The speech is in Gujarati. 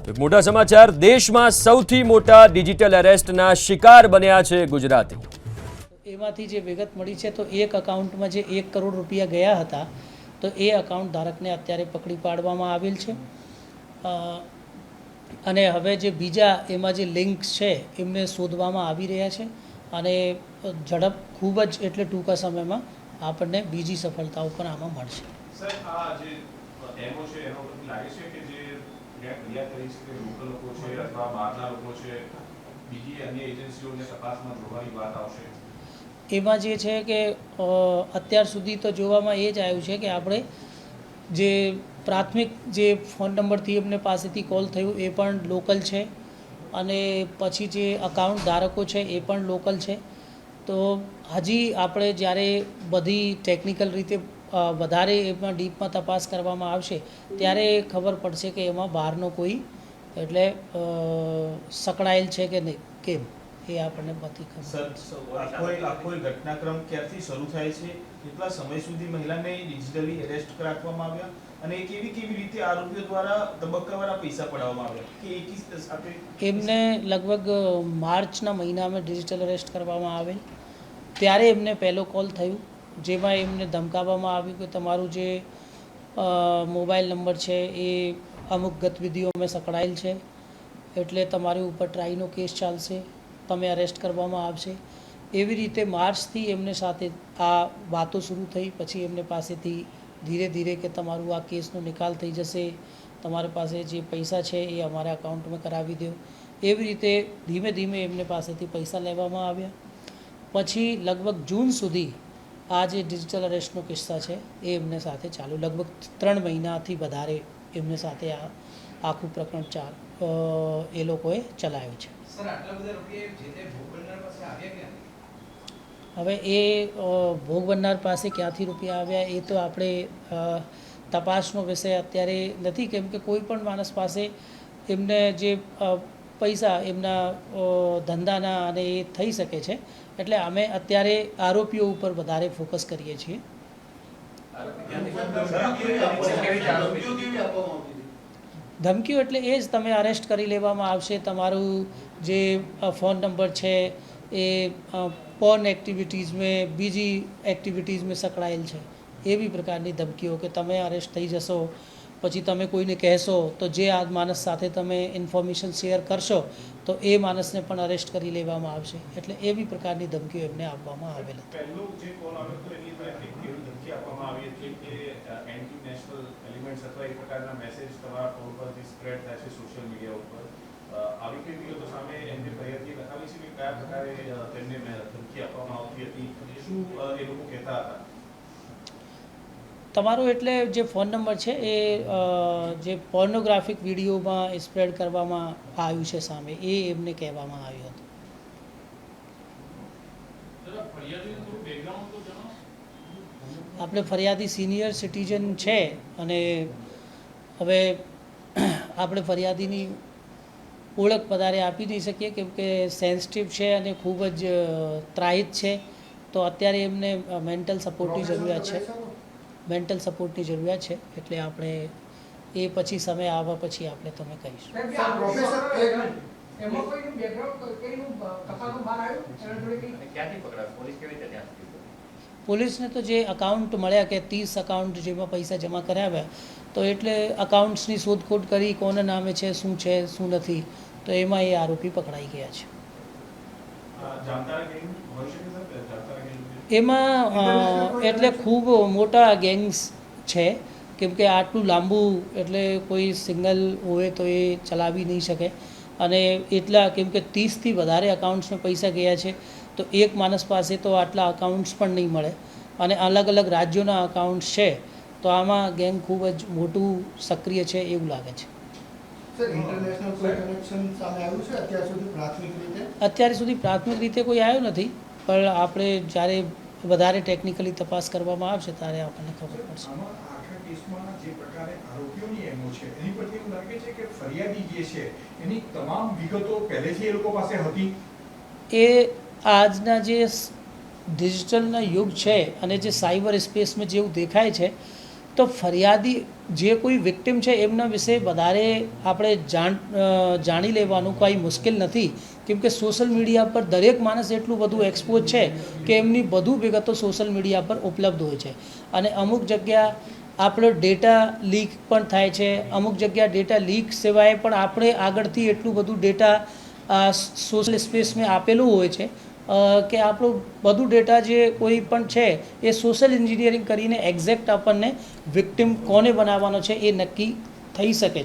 એક મોટા સમાચાર, દેશમાં સૌથી મોટા ડિજિટલ એરેસ્ટના શિકાર બન્યા છે ગુજરાતી. એમાંથી જે વિગત મળી છે તો એક અકાઉન્ટમાં જે 1 કરોડ રૂપિયા ગયા હતા તો એ અકાઉન્ટ ધારકને અત્યારે પકડી પાડવામાં આવેલ છે અને હવે જે બીજા એમાં જે લિંક્સ છે એમને શોધવામાં આવી રહ્યા છે અને ઝડપ ખૂબ જ એટલે ટૂંકા સમયમાં આપણને બીજી સફળતાઓ પણ આમાં મળશે. સર, આ જે ડેમો છે એનો લાગે છે કે જે ફરિયાદ કરી છે કે લોકલ લોકો છે અથવા બહારના લોકો છે, બીજી અન્ય એજન્સીઓને તપાસમાં જોડવાની વાત આવશે? એમાં જે છે કે અત્યાર સુધી તો જોવામાં એ જ આવ્યું છે કે આપણે જે પ્રાથમિક જે ફોન નંબરથી એમને પાસેથી કોલ થયું એ પણ લોકલ છે અને પછી જે અકાઉન્ટ ધારકો છે એ પણ લોકલ છે. તો હજી આપણે જ્યારે બધી ટેકનિકલ રીતે વધારે એમાં ડીપમાં તપાસ કરવામાં આવશે ત્યારે ખબર પડશે કે એમાં બહારનો કોઈ એટલે સંકળાયેલ છે કે નહીં, કેમ એ આપણને બધી ખબર. આખો ઘટનાક્રમ ક્યારથી શરૂ થાય છે, કેટલા સમય સુધી મહિલાને ડિજિટલી એરેસ્ટ રાખવામાં આવ્યા અને કેવી રીતે આરોપીઓ દ્વારા તબક્કાવાળા પૈસા પડાવવામાં આવ્યા કે એકી સાથે એમને લગભગ માર્ચના મહિનામાં ડિજિટલ એરેસ્ટ કરવામાં આવેલ. ત્યારે એમને પહેલો કોલ થયું જેમાં એમને ધમકાવવામાં આવ્યું કે તમારું જે મોબાઈલ નંબર છે એ અમુક ગતિવિધિઓમાં સંકળાયેલ છે એટલે તમારી ઉપર ટ્રાઈનો કેસ ચાલશે, તમે અરેસ્ટ કરવામાં આવશે. એવી રીતે માર્ચથી એમને સાથે આ વાતો શરૂ થઈ. પછી એમને પાસેથી ધીરે ધીરે કે તમારું આ કેસનો નિકાલ થઈ જશે, તમારી પાસે જે પૈસા છે એ અમારા અકાઉન્ટમાં કરાવી દો. એવી રીતે ધીમે ધીમે એમને પાસેથી પૈસા લેવામાં આવ્યા. પછી લગભગ જૂન સુધી આ જે ડિજિટલ અરેસ્ટનો કિસ્સા છે એ એમને સાથે ચાલુ. લગભગ 3 મહિનાથી વધારે એમને સાથે આ આખું પ્રકરણ એ લોકોએ ચલાવ્યું છે. હવે એ ભોગ બનનાર પાસે ક્યાંથી રૂપિયા આવ્યા એ તો આપણે તપાસનો વિષય અત્યારે નથી, કેમ કે કોઈ પણ માણસ પાસે એમને જે પૈસા એમના ધંધાના અને એ થઈ શકે છે. એટલે અમે અત્યારે આરોપીઓ ઉપર વધારે ફોકસ કરીએ છીએ. ધમકીઓ એટલે એ જ, તમે અરેસ્ટ કરી લેવામાં આવશે, તમારું જે ફોન નંબર છે એ પોર્ન એક્ટિવિટીઝમાં બીજી એક્ટિવિટીઝમાં સંકળાયેલ છે, એવી પ્રકારની ધમકીઓ કે તમે અરેસ્ટ થઈ જશો, પછી તમે કોઈને કહેશો તો જે આ માણસ સાથે તમે ઇન્ફોર્મેશન શેર કરશો તો એ માણસને પણ અરેસ્ટ કરી લેવામાં આવશે. એટલે એવી પ્રકારની ધમકીઓ એમને આપવામાં આવેલ હતી. પહેલો જે કોલ આવ્યો હતો એની અંદર એવી ધમકી આપવામાં આવી હતી કે એન્ટી નેશનલ એલિમેન્ટ્સ અથવા એ પ્રકારના મેસેજ તમારા ફોન પરથી સ્પ્રેડ થાય છે સોશિયલ મીડિયા ઉપર. આવી કઈ વિગતો સામે એમને ફરિયાદી લખાવી છે કે કયા પ્રકારે તેમને ધમકી આપવામાં આવતી હતી, શું એ લોકો કહેતા હતા? તમારો એટલે જે ફોન નંબર છે એ જે પોર્નોગ્રાફિક વિડીયોમાં સ્પ્રેડ કરવામાં આવ્યું છે સામે, એ એમને કહેવામાં આવ્યું હતું. આપણે ફરિયાદી સિનિયર સિટીઝન છે અને હવે આપણે ફરિયાદીની ઓળખ વધારે આપી નહીં શકીએ કેમ કે સેન્સિટિવ છે અને ખૂબ જ ત્રાહિત છે. તો અત્યારે એમને મેન્ટલ સપોર્ટની જરૂરિયાત છે. એટલે આપણે એ પછી સમય આવવા પછી આપણે તમે કહીશું. પોલીસને તો જે અકાઉન્ટ મળ્યા કે 30 અકાઉન્ટ જેમાં પૈસા જમા કરાવ્યા, તો એટલે અકાઉન્ટ્સની શોધખોળ કરી કોના નામે છે, શું નથી, તો એમાં એ આરોપી પકડાઈ ગયા છે. એમાં એટલે ખૂબ મોટા ગેંગ્સ છે, કેમ કે આટલું લાંબુ એટલે કોઈ સિંગલ હોય તો એ ચલાવી નહીં શકે અને એટલા કેમ કે 30થી વધારે અકાઉન્ટ્સમાં પૈસા ગયા છે તો એક માણસ પાસે તો આટલા અકાઉન્ટ્સ પણ નહીં મળે અને અલગ અલગ રાજ્યોના અકાઉન્ટ્સ છે. તો આમાં ગેંગ ખૂબ જ મોટું સક્રિય છે એવું લાગે છે. અત્યાર સુધી પ્રાથમિક રીતે કોઈ આવ્યું નથી, પણ આપણે જ્યારે વધારે ટેકનિકલી તપાસ કરવામાં આવશે ત્યારે આપણને ખબર પડશે. જે પ્રકારે આરોપીઓની એમો છે એની પરથી એવું લાગે છે કે ફરિયાદી જે છે એની તમામ વિગતો પહેલેથી એ લોકો પાસે હતી. એ આજના જે ડિજિટલના યુગ છે અને જે સાયબર સ્પેસમાં જેવું દેખાય છે તો ફરિયાદી જે કોઈ વિક્ટિમ છે એમના વિશે વધારે આપણે જાણી લેવાનું કોઈ મુશ્કેલ નથી, કેમ કે સોશિયલ મીડિયા પર દરેક માણસ એટલું બધું એક્સપોઝ છે કે એમની બધું વિગતો સોશિયલ મીડિયા પર ઉપલબ્ધ હોય છે. અને અમુક જગ્યા આપણો ડેટા લીક પણ થાય છે, અમુક જગ્યા ડેટા લીક સિવાય પણ આપણે આગળથી એટલું બધું ડેટા સોશિયલ સ્પેસમાં આપેલું હોય છે કે આપણું બધું ડેટા જે કોઈ પણ છે એ સોશિયલ એન્જિનિયરિંગ કરીને એક્ઝેક્ટ આપણને વિક્ટિમ કોને બનાવવાનો છે એ નક્કી થઈ શકે છે.